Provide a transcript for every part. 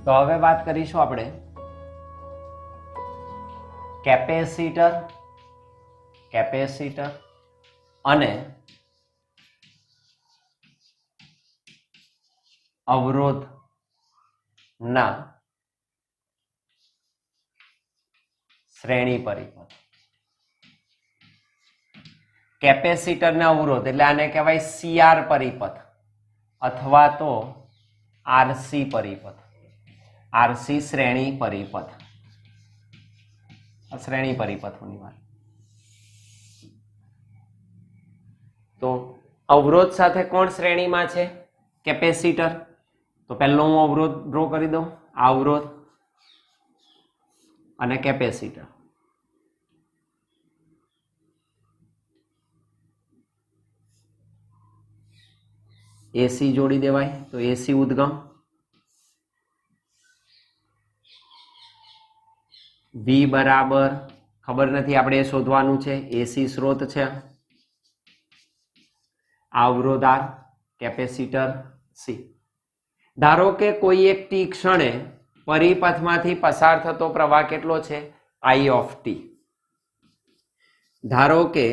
તો હવે વાત કરીશું આપણે કેપેસિટર અને અવરોધ ના શ્રેણી પરિપથ. કેપેસિટર ને અવરોધ એટલે આને કહેવાય સીઆર પરિપથ અથવા તો આરસી પરિપથ, આરસી શ્રેણી પરિપથ. શ્રેણી પરિપથોની વાત. તો અવરોધ સાથે કોણ શ્રેણીમાં છે? કેપેસિટર. તો પહેલો હું અવરોધ ડ્રો કરી દઉં, આ અવરોધ અને કેપેસિટર. એસી જોડી દેવાય તો એસી ઉદ્ગમ, વી બરાબર ખબર નથી, આપણે શોધવાનું છે. એસી સ્રોત છે, અવરોધ આર, કેપેસિટર સી. ધારો કે કોઈ એક ટી ક્ષણે પરિપથમાંથી પસાર થતો પ્રવાહ કેટલો છે? આઈ ઓફ ટી. ધારો કે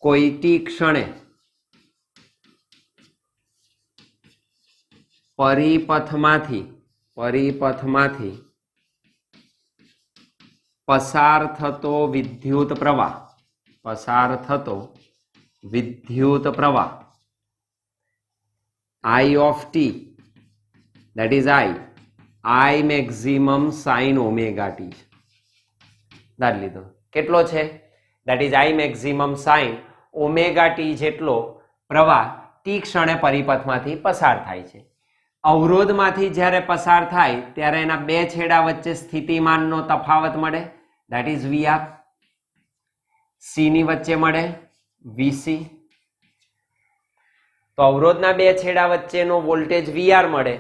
કોઈ ટી ક્ષણે પરિપથમાંથી પસાર થતો વિદ્યુત પ્રવાહ I of t, that is I maximum sin omega t. ધારી લીધો કેટલો છે? that is I maximum sin omega t જેટલો પ્રવાહ ટી ક્ષણે પરિપથમાંથી પસાર થાય છે. અવરોધમાંથી જ્યારે પસાર થાય ત્યારે એના બે છેડા વચ્ચે સ્થિતિમાનનો તફાવત મળે, that is VR. સી ની વચ્ચે મળે વીસી. તો અવરોધના બે છેડા વચ્ચેનો વોલ્ટેજ VR મળે,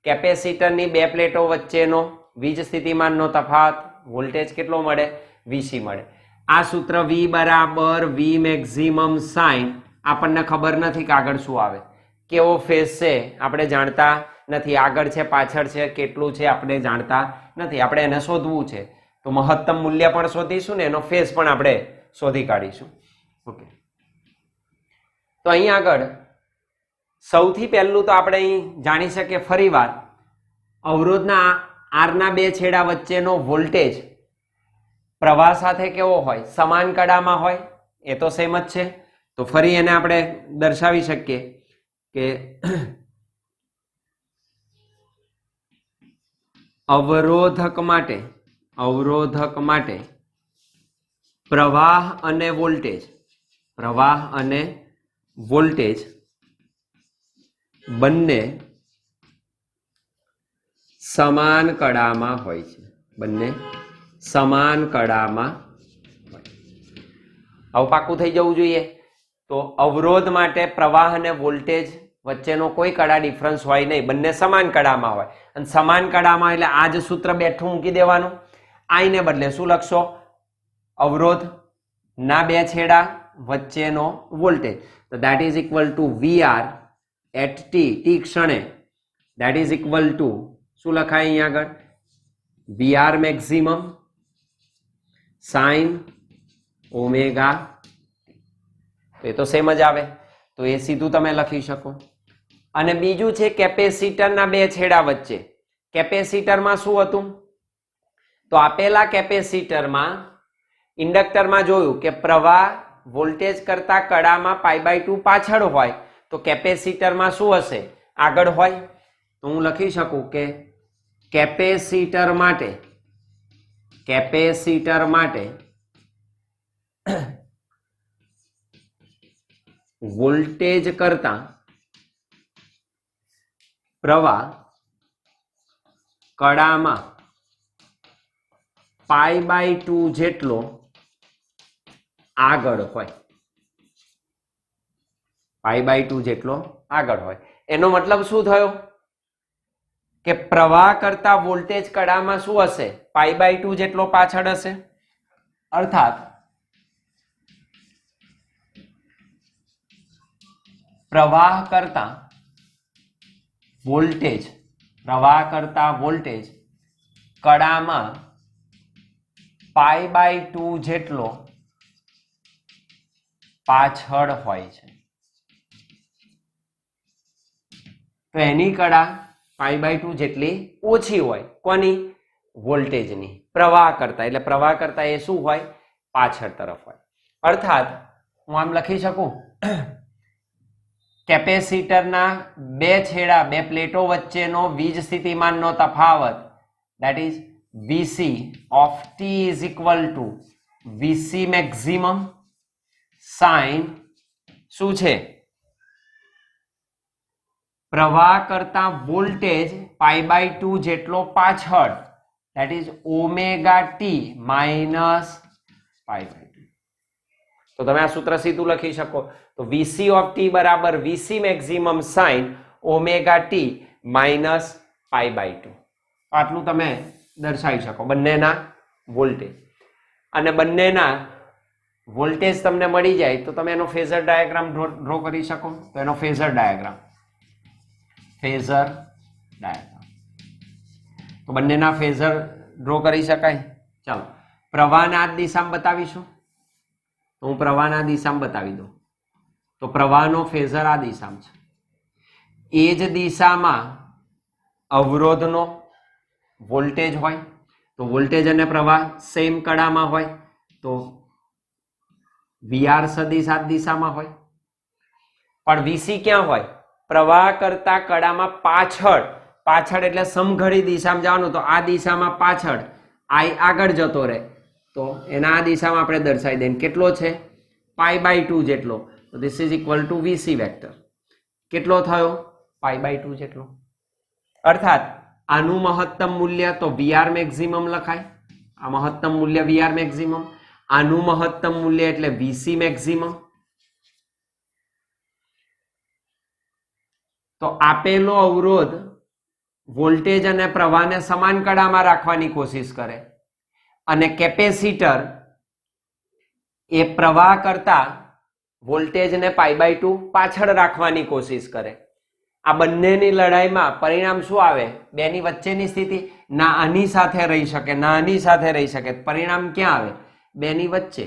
કેપેસિટરની બે પ્લેટો વચ્ચેનો વીજ સ્થિતિમાનનો તફાવત વોલ્ટેજ કેટલો મળે? વીસી મળે. આ સૂત્ર V બરાબર V મેક્સિમમ સાઇન આપણને ખબર નથી કે આગળ શું આવે, કેવો ફેઝ છે આપણે જાણતા નથી, આગળ છે પાછળ છે કેટલું છે આપણે જાણતા નથી, આપણે એને શોધવું છે. તો મહત્તમ મૂલ્ય પણ શોધીશું ને એનો ફેઝ પણ આપણે શોધી કાઢીશું. ઓકે, તો અહીં આગળ સૌથી પહેલું તો આપણે અહીં જાણી શકીએ ફરીવાર અવરોધના આરના બે છેડા વચ્ચેનો વોલ્ટેજ પ્રવાહ સાથે કેવો હોય? સમાન કડામાં હોય. એ તો સેમ જ છે. તો ફરી એને આપણે દર્શાવી શકીએ કે અવરોધક માટે પ્રવાહ અને વોલ્ટેજ બંને સમાન કડામાં હોય છે. હવે પાકું થઈ જવું જોઈએ. તો અવરોધ માટે પ્રવાહ અને વોલ્ટેજ વચ્ચેનો કોઈ કડા ડિફરન્સ હોય નહીં, બંને સમાન કડામાં હોય. અને સમાન કડામાં એટલે આ જ સૂત્ર બેઠું મૂકી દેવાનું. આઈને બદલે શું લખશો? અવરોધ ના બે છેડા વચ્ચેનો વોલ્ટેજ, તો that is equal to VR at t, T ક્ષણે, that is equal to શું લખાય અહીંયા આગળ? VR maximum sin omega. એ તો સેમ જ આવે, તો એ સીધું તમે લખી શકો. અને બીજું છે કેપેસિટરના બે છેડા વચ્ચે. કેપેસિટરમાં શું હતું? તો આપેલા કેપેસિટરમાં ઇન્ડક્ટરમાં જોયું કે પ્રવાહ વોલ્ટેજ કરતા કડામાં π/2 પાછળ હોય, તો કેપેસિટરમાં શું હશે? આગળ હોય. તો હું લખી શકું કે કેપેસિટર માટે વોલ્ટેજ કરતા પ્રવાહ કડામાં π/2 જેટલો આગળ હોય. π/2 જેટલો આગળ હોય. એનો મતલબ શું થયો? કે પ્રવાહ કરતા વોલ્ટેજ કડામાં શું હશે? π/2 જેટલો પાછળ હશે. અર્થાત પ્રવાહ કરતા વોલ્ટેજ, પ્રવાહ કરતા વોલ્ટેજ કડામાં π/2 જેટલો પાછળ હોય છે. તો એની કડા π/2 જેટલી ઓછી હોય. કોની? વોલ્ટેજની. પ્રવાહ કરતા, એટલે પ્રવાહ કરતા એ શું હોય? પાછળ તરફ હોય. અર્થાત હું આમ લખી શકું, કેપેસિટરના બે છેડા, બે પ્લેટો વચ્ચેનો વીજ સ્થિતિમાનનો તફાવત, that is Vc of t is equal to Vc maximum sin શું છે? પ્રવાહ કરતા વોલ્ટેજ π/2 જેટલો પાછળ, that is omega t minus π/2. તો તમે આ સૂત્ર સીધું લખી શકો. તો Vc of t બરાબર Vc maximum sin omega t minus π/2. આટલું તમે દર્શાવી શકો બંનેના વોલ્ટેજ. અને બંનેના વોલ્ટેજ તમને મળી જાય તો તમે એનો ફેઝર ડાયાગ્રામ ડ્રો કરી શકો. તો એનો ફેઝર ડાયાગ્રામ તો બંનેના ફેઝર ડ્રો કરી શકાય. ચાલો પ્રવાહના આ દિશામાં બતાવીશું. તો હું પ્રવાહના દિશામાં બતાવી દઉં. તો પ્રવાહનો ફેઝર આ દિશામાં છે. એ જ દિશામાં અવરોધનો વોલ્ટેજ હોય. તો વોલ્ટેજ અને પ્રવાહ સેમ કડામાં હોય તો VR સદિશ આ દિશામાં હોય. પણ VC ક્યાં હોય? પ્રવાહ કરતા કડામાં પાછળ. પાછળ એટલે સમઘડી દિશામાં જવાનું. તો આ દિશામાં પાછળ I આગળ જતો રહે તો એના આ દિશામાં આપણે દર્શાવી દઈએ. કેટલો છે? π/2 જેટલો. તો this is equal two VC vector. કેટલો થયો? π/2 જેટલો. અર્થાત આનું મહત્તમ મૂલ્ય તો VR મેક્સિમમ લખાય. આ મહત્તમ મૂલ્ય VR મેક્સિમમ. આનું મહત્તમ મૂલ્ય એટલે VC મેક્સિમમ. તો આપેલો અવરોધ વોલ્ટેજ અને પ્રવાહને સમાન કડામાં રાખવાની કોશિશ કરે અને કેપેસિટર એ પ્રવાહ કરતા વોલ્ટેજને π/2 પાછળ રાખવાની કોશિશ કરે. આ બંનેની લડાઈમાં પરિણામ શું આવે? બેની વચ્ચેની સ્થિતિ. ના આની સાથે રહી શકે, ના આની સાથે રહી શકે. પરિણામ ક્યાં આવે? બેની વચ્ચે.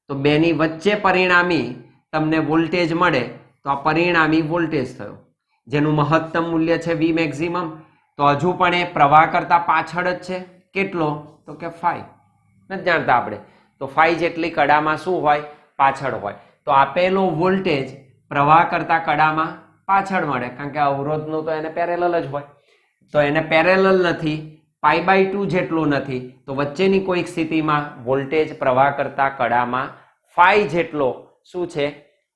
તો બેની વચ્ચે પરિણામી તમને વોલ્ટેજ મળે તો આ પરિણામી વોલ્ટેજ થયો, જેનું મહત્તમ મૂલ્ય છે V મેક્સિમમ. તો હજુ પણ એ પ્રવાહ કરતા પાછળ જ છે. કેટલો? તો કે 5. નથી જાણતા આપણે. તો 5 જેટલી કડામાં શું હોય? પાછળ હોય. તો આપેલો વોલ્ટેજ પ્રવાહ કરતા કડામાં પાછળ મળે, કારણ કે અવરોધનું તો એને પેરેલલ જ હોય. તો એને પેરેલલ નથી, π/2 જેટલું નથી. તો વચ્ચેની કોઈક સ્થિતિમાં વોલ્ટેજ પ્રવાહ કરતા કડામાં 5 જેટલો શું છે?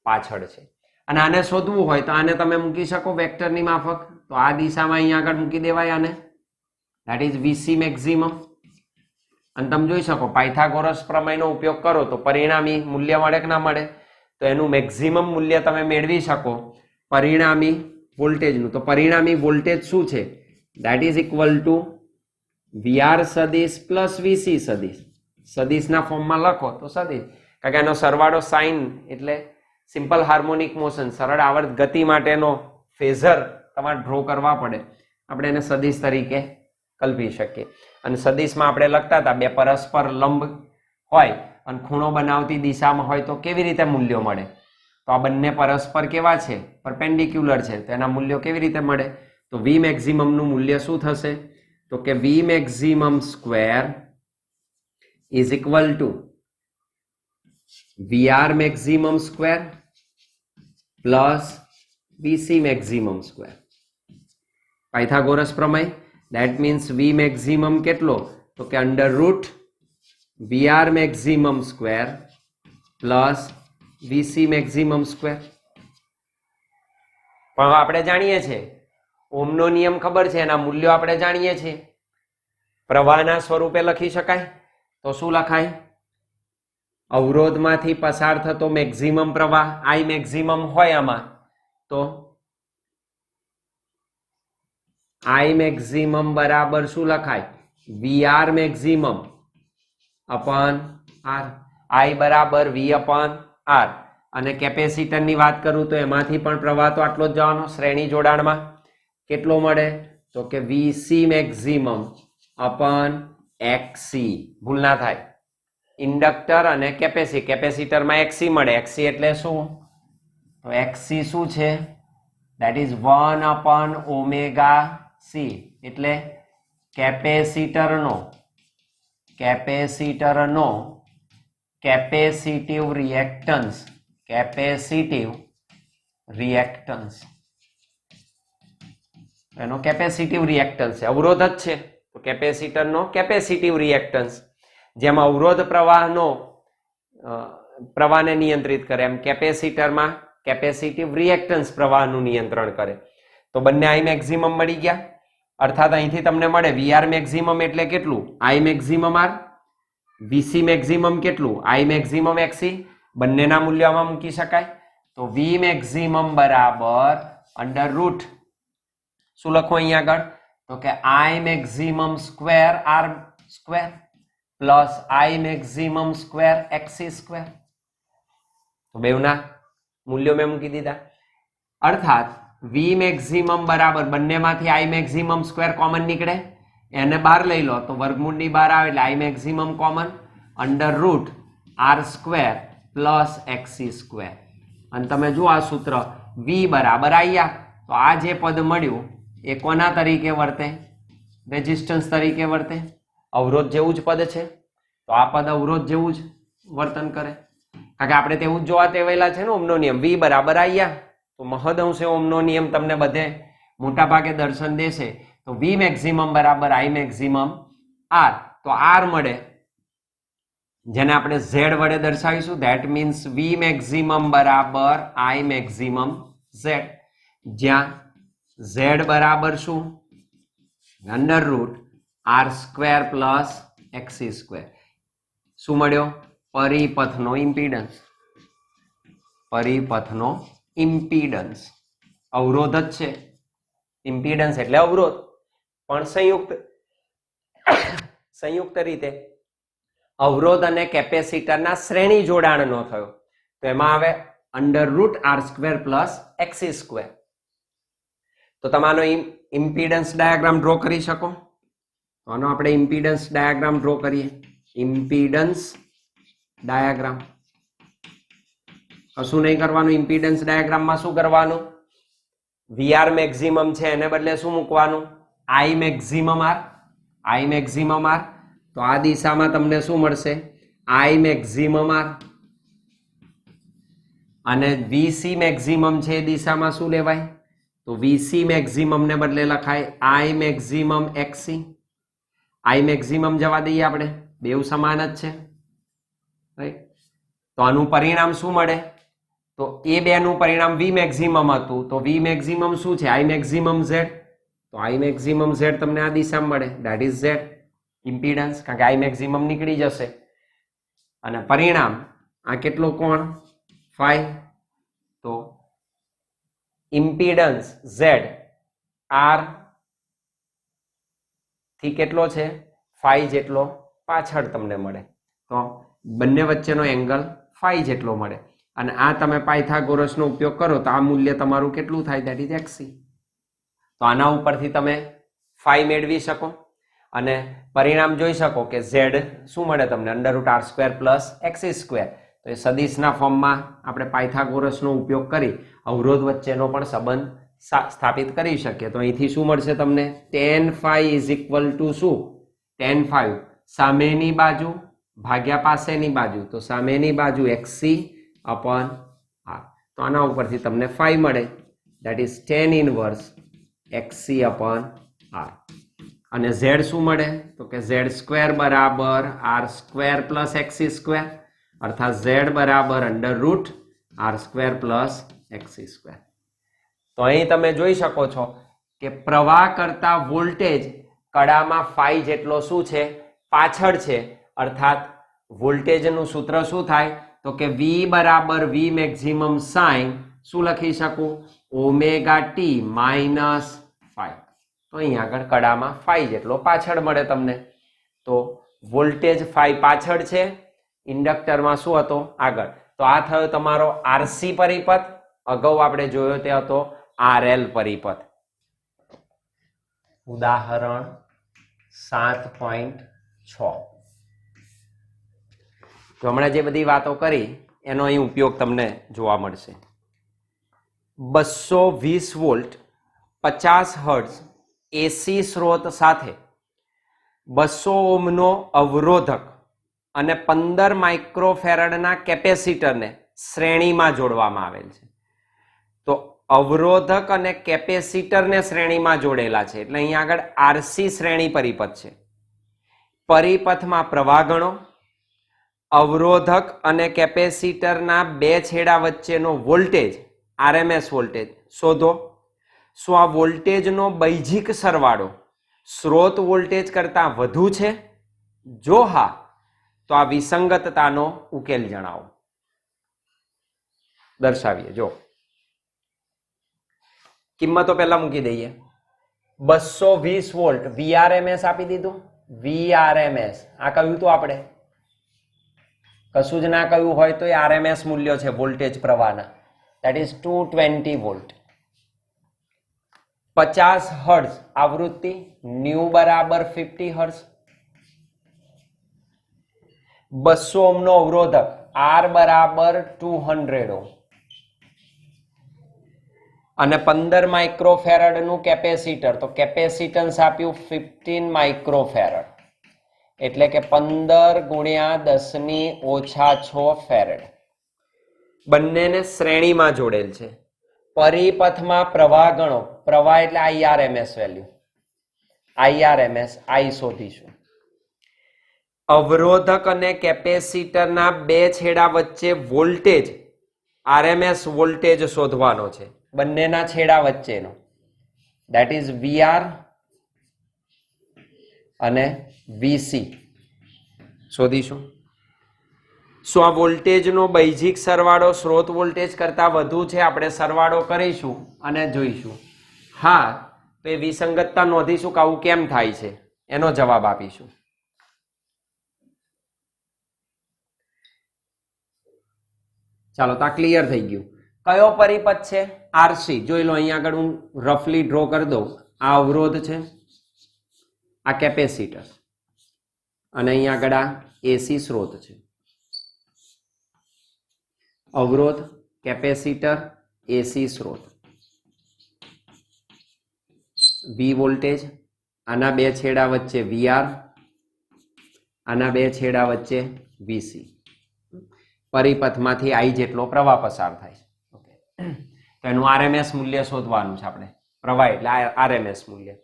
પાછળ છે. અને આને શોધવું હોય તો આને તમે મૂકી શકો વેક્ટરની માફક. તો આ દિશામાં અહીંયા આગળ મૂકી દેવાય આને, ધેટ ઇઝ VC મેક્સિમમ. અને તમે જોઈ શકો પાયથાગોરસ પ્રમેયનો ઉપયોગ કરો તો પરિણામી મૂલ્ય મળે કે ના મળે? તો એનું મેક્સિમમ મૂલ્ય તમે મેળવી શકો પરિણામી વોલ્ટેજનું. તો પરિણામી વોલ્ટેજ શું છે? That is equal two VR સદિશ પ્લસ VC સદિશ. સદિશના ફોર્મમાં લખો તો સદિશ, કારણ કે એનો સરવાળો સાઇન એટલે સિમ્પલ હાર્મોનિક મોશન, સરળ આવર્ત ગતિ માટેનો ફેઝર તમારે ડ્રો કરવા પડે. આપણે એને સદિશ તરીકે કલ્પી શકીએ. અને સદિશમાં આપણે લખતા હતા બે પરસ્પર લંબ હોય અને ખૂણો બનાવતી દિશામાં હોય તો કેવી રીતે મૂલ્યો મળે? તો આ બંને પરસ્પર કેવા છે? પરપેન્ડિક્યુલર છે. તો એના મૂલ્યો કેવી રીતે મળે? તો V મેક્સિમમનું મૂલ્ય શું થશે? તો કે V maximum square is equal two VR maximum square plus VC maximum square. Pythagoras પ્રમેય. That means V maximum કેટલો? તો કે under route VR maximum square plus VC maximum square. પણ આપણે જાણીએ છીએ ઓમનો નિયમ ખબર છે, એના મૂલ્યો આપણે જાણીએ છીએ. પ્રવાહના સ્વરૂપે લખી શકાય. તો શું લખાય? અવરોધમાંથી પસાર થતો મેક્સિમમ પ્રવાહ I મેક્સિમમ હોય આમાં, તો I મેક્સિમમ બરાબર શું લખાય? VR maximum upon R. I બરાબર V અપોન R. અને કેપેસિટરની વાત કરું તો એમાંથી પણ પ્રવાહ તો આટલો જ જવાનો શ્રેણી જોડાણમાં. કેટલો મળે તો કે વીસી મેક્સિમમ અપન એક્સી. ભૂલ ના થાય. ઇન્ડક્ટર અને કેપેસિટરમાં એક્સી મળે. એક્સી એટલે શું? તો એક્સી શું છે? that is 1 upon omega c. એટલે કેપેસિટરનો કેપેસિટિવ રિએક્ટન્સ એનો કેપેસિટિવ રિએક્ટન્સ છે. અવરોધ જ છે તો કેપેસિટરનો કેપેસિટિવ રિએક્ટન્સ. જેમ અવરોધ પ્રવાહને નિયંત્રિત કરે એમ કેપેસિટરમાં કેપેસિટિવ રિએક્ટન્સ પ્રવાહનું નિયંત્રણ કરે. તો બંને આઈ મેક્સિમમ મળી ગયા. અર્થાત અહીંથી તમને મળે વીઆર મેક્સિમમ એટલે કેટલું? I maximum R. VC maximum કેટલું? I maximum XC. બંનેના મૂલ્યોમાં મૂકી શકાય. તો વી મેક્સિમમ બરાબર અંડર રૂટ શું લખો અહીંયા આગળ? તો કે I maximum square R square plus I maximum square XC square. તો બેવના મૂલ્યો મેં મૂકી દીધા. અર્થાત વી મેક્સિમમ બરાબર બંનેમાંથી આઈ મેક્સિમમ સ્ક્વેર કોમન નીકળે, એને બહાર લઈ લો તો વર્ગમૂળની બહાર આવે એટલે I maximum common under root R square plus XC square. અને તમે જુઓ આ સૂત્ર વી બરાબર આઈ આર. તો આ જે પદ મળ્યું એ કોના તરીકે વર્તે? રેઝિસ્ટન્સ તરીકે વર્તે. અવરોધ જેવું જ પદ છે તો આ પદ અવરોધ જેવું જ વર્તન કરે. કારણ કે આપણે તેવું જ જોવા ટેવાયેલા છે ને ઓમનો નિયમ. વી બરાબર આઈ આર. તો મહદઅંશે ઓમનો નિયમ તમને બધે મોટા ભાગે દર્શન દેશે. તો વી મેક્સિમમ બરાબર આઈ મેક્સિમમ આર. તો આર મળે જેને આપણે ઝેડ વડે દર્શાવીશું. ધેટ મીન્સ વી મેક્સિમમ બરાબર આઈ મેક્સિમમ ઝેડ. જ્યાં ઝેડ બરાબર શું? Under root R square plus XC square. શું મળ્યો? પરિપથનો ઇમ્પીડન્સ. અવરોધ જ છે. ઇમ્પીડન્સ એટલે અવરોધ, પણ સંયુક્ત રીતે અવરોધ અને કેપેસિટરના શ્રેણી જોડાણનો થયો. તો એમાં આવે under root R square plus XC square. તો તમારો ઇમ્પીડન્સ ડાયાગ્રામ ડ્રો કરી શકો. તો આનો આપણે ઇમ્પીડન્સ ડાયાગ્રામ ડ્રો કરીએ. ઇમ્પીડન્સ ડાયાગ્રામ કશું નહીં કરવાનું. ઇમ્પીડન્સ ડાયાગ્રામમાં શું કરવાનું? વીઆર મેક્સિમમ છે એને બદલે શું મૂકવાનું? આઈ મેક્સિમમ આર. આઈ મેક્સિમમ આર. તો આ દિશામાં તમને શું મળશે? આઈ મેક્સિમમ આર. અને વીસી મેક્સિમમ છે એ દિશામાં શું લેવાય? તો વીસી મેક્સિમમ ને બદલે લખાય આઈ મેક્સિમમ એક્સી. આઈ મેક્સિમમ જવા દઈએ આપણે, બેઉ સમાન જ છે. રાઈટ. તો આનું પરિણામ શું મળે? તો એ બેનું પરિણામ વી મેક્સિમમ હતું. તો વી મેક્સિમમ શું છે? આઈ મેક્સિમમ ઝેડ. તો આઈ મેક્સિમમ ઝેડ તમને આ દિશામાં મળે. That is Z impedance. કારણ કે આઈ મેક્સિમમ નીકળી જશે. અને પરિણામ આ કેટલો કોણ? ફાઈ. તો ઇમ્પીડન્સ ઝેડ આર થી કેટલો છે? ફાઈ જેટલો પાછળ તમને મળે. તો બંને વચ્ચેનો એંગલ ફાઈ જેટલો મળે. અને આ તમે પાયથાગોરસનો ઉપયોગ કરો તો આ મૂલ્ય તમારું કેટલું થાય? That is XC. તો આના ઉપરથી તમે ફાઈ મેળવી શકો અને પરિણામ જોઈ શકો કે ઝેડ શું મળે તમને? Under root R square plus XC square. તો એ સદિશના ફોર્મમાં આપણે પાયથાગોરસનો ઉપયોગ કરી અવરોધ વચ્ચેનો પણ સંબંધ સ્થાપિત કરી શકીએ. તો અહીંથી શું મળશે તમને? tan phi is equal two શું? tan phi સામેની બાજુ ભાગ્યા પાસેની બાજુ. તો સામેની બાજુ એક્સી અપોન આર. તો આના ઉપરથી તમને ફાઈ મળે. That is tan inverse XC upon R. અને ઝેડ શું મળે? તો કે ઝેડ સ્ક્વેર બરાબર R square plus XC square. અર્થાત ઝેડ બરાબર under root R square plus XC square. તો અહીં તમે જોઈ શકો છો કે પ્રવાહ કરતા વોલ્ટેજ કડામાં ફાઈ જેટલો શું છે? પાછળ છે. અર્થાત વોલ્ટેજનું સૂત્ર શું થાય? તો કે વી બરાબર વી મેક્સિમમ સાઇન શું લખી શકું? Omega t minus phi. તો અહીંયા આગળ કડામાં ફાઈ જેટલો પાછળ મળે તમને. તો વોલ્ટેજ ફાઈ પાછળ છે, ઇન્ડક્ટરમાં શું હતો? આગળ. તો આ થયો તમારો આરસી પરિપથ. અગાઉ આપણે જોયો તે હતો આરએલ પરિપથ. ઉદાહરણ 7.6 તો હમણાં જે બધી વાતો કરી એનો અહીં ઉપયોગ તમને જોવા મળશે. 220 વોલ્ટ 50 હર્ટ્ઝ એસી સ્રોત સાથે 200 ઓહ્મનો અવરોધક અને 15 માઇક્રોફેરાડના કેપેસિટરને શ્રેણીમાં જોડવામાં આવેલ છે. તો અવરોધક અને કેપેસિટરને શ્રેણીમાં જોડેલા છે એટલે અહીં આગળ આરસી શ્રેણી પરિપથ છે. પરિપથમાં પ્રવાહ ગણો, અવરોધક અને કેપેસિટરના બે છેડા વચ્ચેનો વોલ્ટેજ આરએમએસ વોલ્ટેજ શોધો. શું આ વોલ્ટેજનો બૈજિક સરવાળો સ્રોત વોલ્ટેજ કરતા વધુ છે? જો હા તો આ વિસંગતતાનો ઉકેલ જણાવો. દર્શાવીએ. જો કિંમતો પહેલા મૂકી દઈએ. 220 વોલ્ટ વીઆરએમએસ આપી દીધું. વીઆરએમએસ આ કહ્યું હતું આપણે, કશું જ ના કહ્યું હોય તો એ આરએમએસ મૂલ્યો છે વોલ્ટેજ પ્રવાહના. That is 220 volt. 50 હર્ટ્ઝ આવૃત્તિ, ન્યુ બરાબર 50 હર્ટ્ઝ. 200 ઓહ્મનો અવરોધક, આર બરાબર 200 ઓહ્મ અને 15 માઇક્રોફેરાડનું કેપેસિટર, તો કેપેસિટન્સ આપ્યું 15 માઇક્રોફેરાડ એટલે કે 15 ગુણ્યા 10⁻⁶ ફેરેડ. બંનેને શ્રેણીમાં જોડેલ છે. પરિપથમાં પ્રવાહ ગણો. પ્રવાહ એટલે આઈઆરએમએસ વેલ્યુ, આઈઆરએમએસ આઈ શોધીશું. અવરોધક અને કેપેસિટરના બે છેડા વચ્ચે વોલ્ટેજ આરએમએસ વોલ્ટેજ શોધવાનો છે, બંનેના છેડા વચ્ચેનો. દેટ ઇઝ વીઆર અને વીસી શોધીશું. શું આ વોલ્ટેજનો બૈજિક સરવાળો સ્રોત વોલ્ટેજ કરતા વધુ છે? આપણે સરવાળો કરીશું અને જોઈશું. હા તો એ વિસંગતતા નોંધીશું કે આવું કેમ થાય છે, એનો જવાબ આપીશું. ચાલો તો આ ક્લિયર થઈ ગયું. કયો પરિપથ છે? આરસી. જોઈ લો અહીંયા આગળ હું રફલી ડ્રો કરી દઉં. આ અવરોધ છે, આ કેપેસિટર અને અહીંયા આગળ આ એસી સ્રોત છે. અવરોધ, કેપેસિટર, એસી સ્રોત. વી વોલ્ટેજ, આના બે છેડા વચ્ચે વીઆર, આના બે છેડા વચ્ચે વીસી. પરિપથમાંથી આઈ જેટલો પ્રવાહ પસાર થાય છે. ઓકે, તો એનું આરએમએસ મૂલ્ય શોધવાનું છે આપણે. પ્રવાહ એટલે આરએમએસ મૂલ્ય.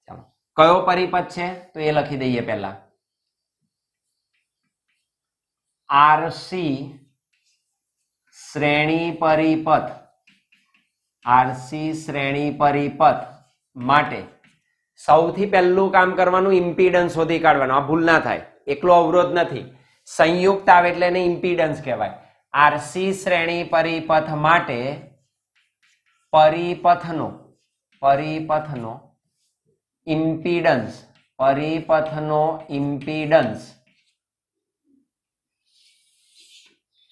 ચાલો, કયો પરિપથ છે તો એ લખી દઈએ પહેલા. આરસી શ્રેણી પરિપથ. આરસી શ્રેણી પરિપથ માટે સૌથી પહેલું કામ કરવાનું ઇમ્પિડન્સ શોધી કાઢવાનું. આ ભૂલ ના થાય, એકલો અવરોધ નથી, સંયુક્ત આવે એટલે એને ઇમ્પિડન્સ કહેવાય. આરસી શ્રેણી પરિપથ માટે પરિપથનો ઇમ્પિડન્સ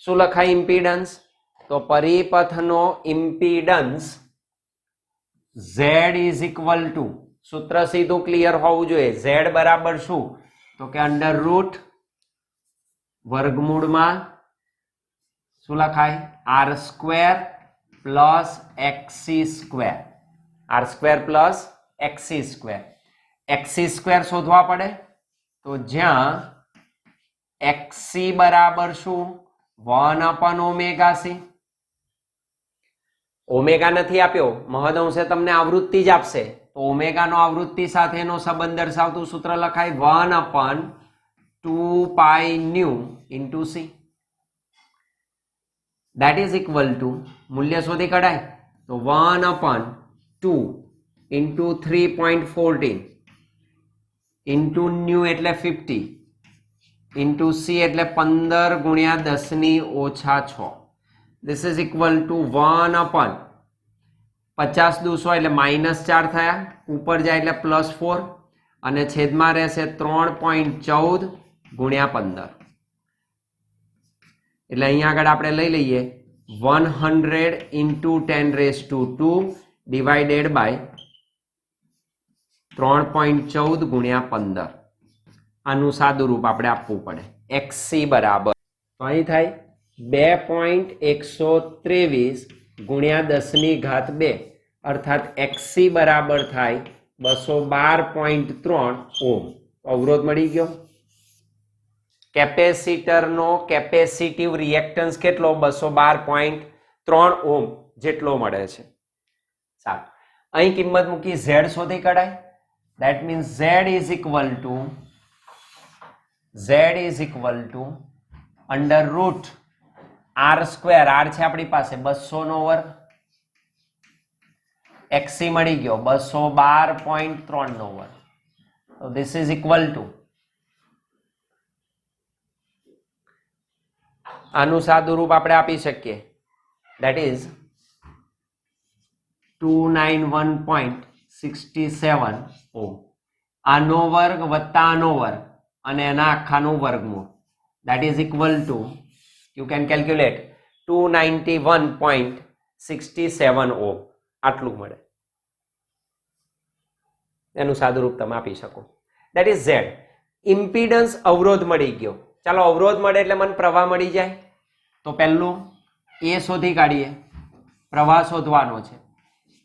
શું લખાય? ઇમ્પિડન્સ. તો પરિપથનો impedance Z is equal to, સૂત્ર સીધું ક્લિયર હોવું જોઈએ. Z બરાબર શું? તો કે √ વર્ગમૂળમાં શું લખાય? R² plus XC². R² plus XC². XC² શોધવા પડે તો જ્યાં XC બરાબર શું? 1/ωc. ઓમેગા નથી આપ્યો, મહદઅંશે તમને આવૃત્તિ જ આપશે તો ઓમેગાનો આવૃત્તિ સાથેનો સંબંધ દર્શાવતું સૂત્ર લખાય 1/2πν into c. That is equal to, મૂલ્ય શોધી કઢાય તો 1/2 ઇન્ટુ 3.14 ઇન્ટુ ન્યુ એટલે 50 ઇન્ટુ c એટલે 15 ગુણ્યા 10⁻⁶. This is equal to 1/50 દૂસો એટલે -4 થયા, ઉપર જાય એટલે +4 અને છેદમાં રહેશે 3.14 ગુણ્યા 15. એટલે અહીંયા આગળ આપણે લઈ લઈએ 100 × 10⁻² ડિવાઇડેડ બાય 3.14 ગુણ્યા 15 આનું સાદું રૂપ આપણે આપવું પડે. XC બરાબર તો અહીં થાય 2.123 ગુણ્યા 10⁻2 અર્થાત XC બરાબર થાય 212.3 ઓમ. અવરોધ મળી ગયો. કેપેસિટરનો કેપેસિટિવ રિએક્ટન્સ કેટલો 212.3 ઓમ જેટલો મળે છે. સારું, અહીં કિંમત મૂકી Z શોધી કઢાય. That means Z is equal to under root R square. R છે આપણી પાસે 200 નો વર્ગ. XC મળી ગયો 212.3 નો વર્ગ. So this is equal to આનું સાદું રૂપ આપણે આપી શકીએ. That is 291.67 ઓમ. આનો વર્ગ વત્તા આનો વર્ગ અને એના આખાનું વર્ગમૂળ. That is equal to, you can calculate, 291.67 ઓમ. આટલું મળે. એનું સાદું રૂપ તમે આપી શકો. That is Z. ઇમ્પિડન્સ અવરોધ મળી ગયો. ચાલો, અવરોધ મળે એટલે મને પ્રવાહ મળી જાય. તો પહેલું એ શોધી કાઢીએ. પ્રવાહ શોધવાનો છે.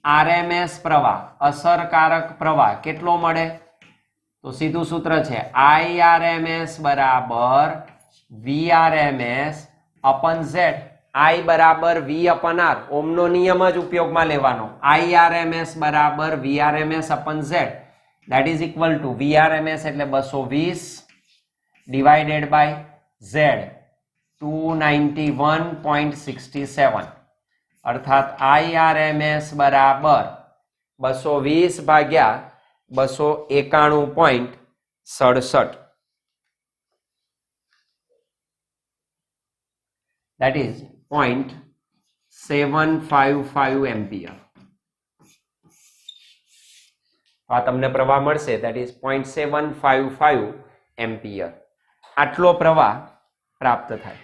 RMS પ્રવાહ, અસરકારક પ્રવાહ કેટલો મળે? તો સીધું સૂત્ર છે IRMS બરાબર VRMS અપન Z. I બરાબર V અપન R. ઓમનો નિયમ જ ઉપયોગમાં લેવાનો. IRMS બરાબર VRMS અપન Z. That is equal to VRMS એટલે 220 divided by Z 291.67 અર્થાત IRMS બરાબર 220 ભાગ્યા 291.67. That is 0.755 ampere. આ તમને પ્રવાહ મળશે. That is 0.755 ampere. આટલો પ્રવાહ પ્રાપ્ત થાય.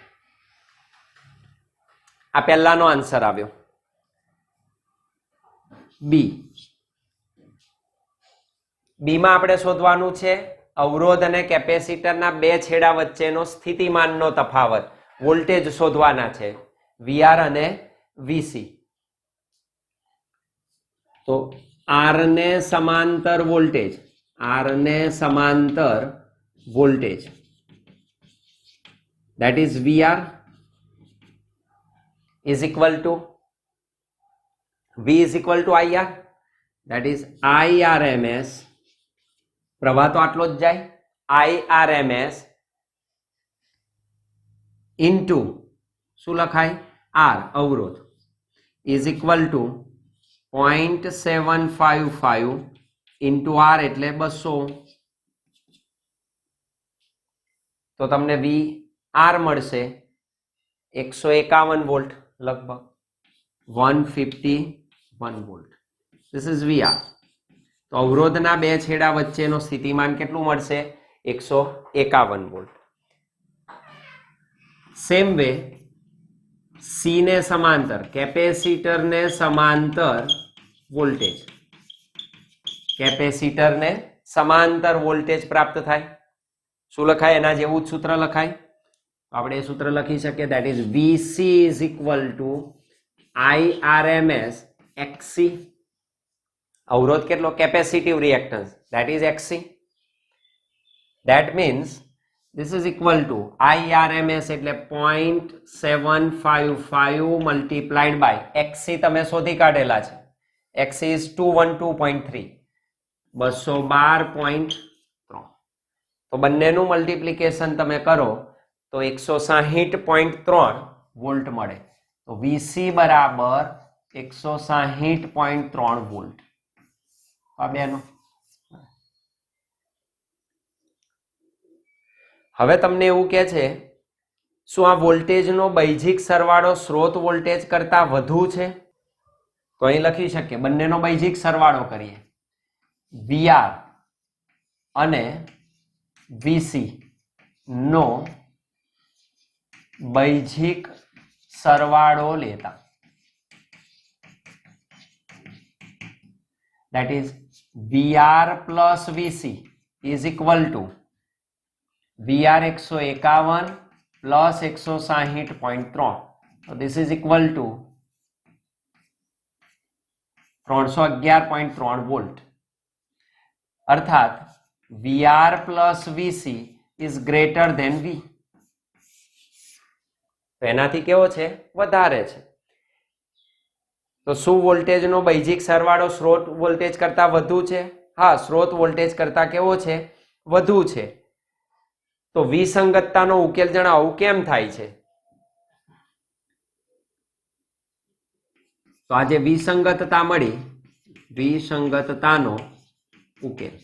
આ પહેલાનો આન્સર આવ્યો. બી માં આપણે શોધવાનું છે અવરોધ અને કેપેસિટરના બે છેડા વચ્ચેનો સ્થિતિમાનનો તફાવત. વોલ્ટેજ શોધવાના છે VR અને VC. તો R ને સમાંતર voltage, that is VR is equal to V is equal to IR. That is IRMS. પ્રવાહ તો આટલો જ જાય. IRMS into શું લખાય? R અવરોધ is equal to 0.755 into R એટલે 200. તો તમને VR મળશે 151 વોલ્ટ, લગભગ 151 વોલ્ટ. This is VR. તો અવરોધના બે છેડા વચ્ચેનો સ્થિતિમાન કેટલું મળશે? 151 વોલ્ટ. સેમ વે C ને સમાંતર, કેપેસિટરને સમાંતર વોલ્ટેજ પ્રાપ્ત થાય. શું લખાય? એના જેવું જ સૂત્ર લખાય. આપણે એ સૂત્ર લખી શકીએ. That is VC is equal to IRMS XC. અવરોધ કેટલો? Capacitive reactance, that is XC. That means this is equal to IRMS એટલે 0.755 multiplied by XC તમે શોધી કાઢેલા છે. XC is 212.3, 212.3. તો બંનેનું મલ્ટિપ્લિકેશન તમે કરો તો 160.3 વોલ્ટ મળે. તો VC બરાબર 160.3 વોલ્ટ. આ બેનો હવે તમને એવું કહે છે શું આ વોલ્ટેજનો બૈજિક સરવાળો સ્રોત વોલ્ટેજ કરતા વધુ છે? તો અહીં લખી શકીએ બંનેનો બૈજિક સરવાળો કરીએ. VR અને VC નો બૈજિક સરવાળો લેતા that is VR plus VC is equal to VR 151 plus 160.3. So this is equal to 311.3 volt. અર્થાત VR plus VC is greater than V. તો એનાથી કેવો છે? વધારે છે. તો શું વોલ્ટેજનો બૈજિક સરવાળો સ્રોત વોલ્ટેજ કરતા વધુ છે? હા, સ્રોત વોલ્ટેજ કરતા કેવો છે? વધુ છે. તો વિસંગતતાનો ઉકેલ જણાવો કેમ થાય છે? તો આજે વિસંગતતા મળી, વિસંગતતાનો ઉકેલ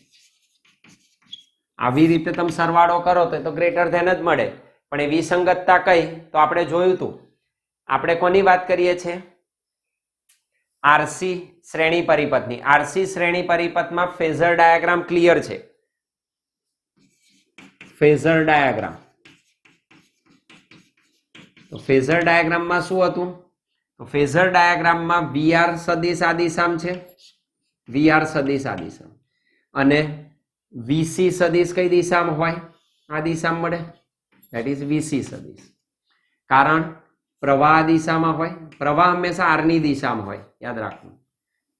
આવી રીતે તમે સરવાળો કરો તો ગ્રેટર ધેન જ મળે. પણ એ વિસંગતતા કઈ? તો આપણે જોયું હતું. આપણે કોની વાત કરીએ છીએ? આરસી શ્રેણી પરિપથની. આરસી શ્રેણી પરિપથમાં ફેઝર ડાયાગ્રામ ક્લિયર છે. Phasor diagram. તો ફેઝર ડાયાગ્રામમાં શું હતું? તો ફેઝર ડાયાગ્રામમાં વીઆર સદિશ આ દિશામાં છે, વીઆર સદિશ આ દિશામાં, અને વીસી સદિશ કઈ દિશામાં હોય? આ દિશામાં મળે, ધેટ ઇઝ વીસી સદિશ. કારણ પ્રવાહ દિશામાં હોય, પ્રવાહ હંમેશા આરની દિશામાં હોય, યાદ રાખવું.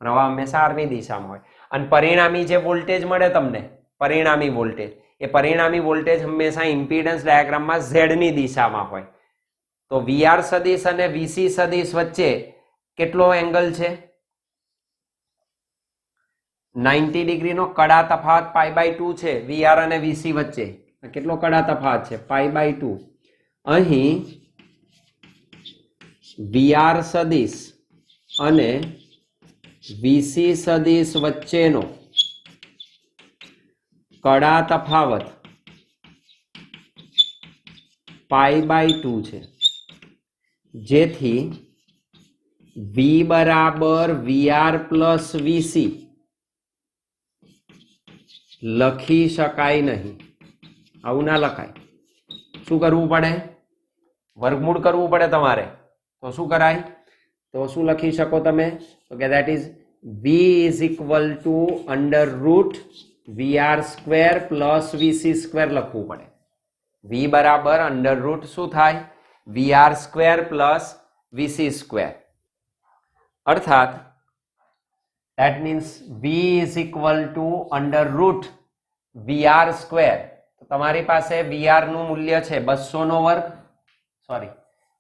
પ્રવાહ હંમેશા આરની દિશામાં હોય. અને પરિણામી જે વોલ્ટેજ મળે તમને, પરિણામી વોલ્ટેજ, એ પરિણામી વોલ્ટેજ હંમેશા ઇમ્પિડન્સ ડાયાગ્રામમાં ઝેડની દિશામાં હોય. તો વીઆર સદિશ અને વીસી સદિશ વચ્ચે કેટલો એંગલ છે? 90 ડિગ્રીનો કડા તફાવત π/2 છે વીઆર અને વીસી વચ્ચે. કેટલો કડા તફાવત છે? π/2. અહીં વીઆર સદિશ અને વીસી સદિશ વચ્ચેનો કડા તફાવત π/2 છે, જેથી V બરાબર વીઆર પ્લસ વીસી લખી શકાય નહીં. આવું ના લખાય. શું કરવું પડે? વર્ગમૂળ કરવું પડે તમારે. તો શું કરાય? તો શું લખી શકો તમે? તો કે that is V is equal two √VR² plus VC² લખવું પડે. V બરાબર √ શું થાય? VR² plus VC². અર્થાત that means V is equal to √VR². તો તમારી પાસે VR નું મૂલ્ય છે 200 નો વર્ગ, સોરી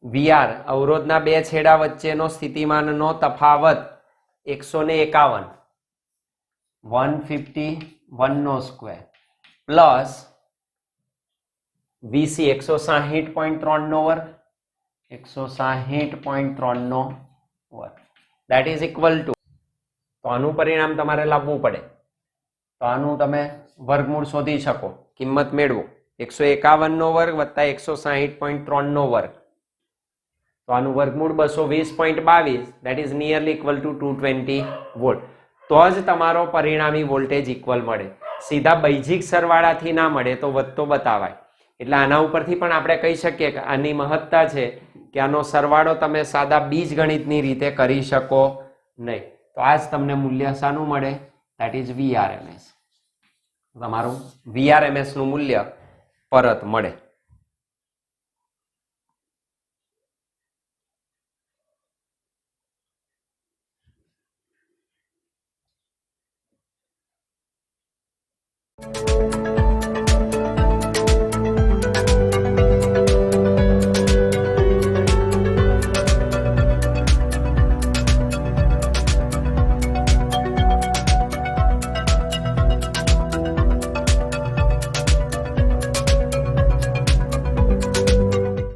VR અવરોધના બે છેડા વચ્ચેનો સ્થિતિમાનનો તફાવત 151, 151 નો સ્ક્વેર, પ્લસ VC 160.3 નો વર્ગ, 160.3 નો વર્ગ, that is equal to. તો આનું પરિણામ તમારે લાવવું પડે. તો આનું તમે વર્ગમૂળ શોધી શકો, કિંમત મેળવો. 151 નો વર્ગ વત્તા 160.3 નો વર્ગ. તો આનું વર્ગમૂળ 220.22, that is nearly equal to 220 volt. તો જ તમારો પરિણામી વોલ્ટેજ ઇક્વલ મળે. સીધા બૈજિક સરવાળાથી ના મળે તો વધતો બતાવાય. એટલે આના ઉપરથી પણ આપણે કહી શકીએ કે આની મહત્તા છે કે આનો સરવાળો તમે સાદા બીજગણિતની રીતે કરી શકો નહીં. તો આ જ તમને મૂલ્ય શાનું મળે? That is VRMS. તમારું VRMS નું મૂલ્ય પરત મળે.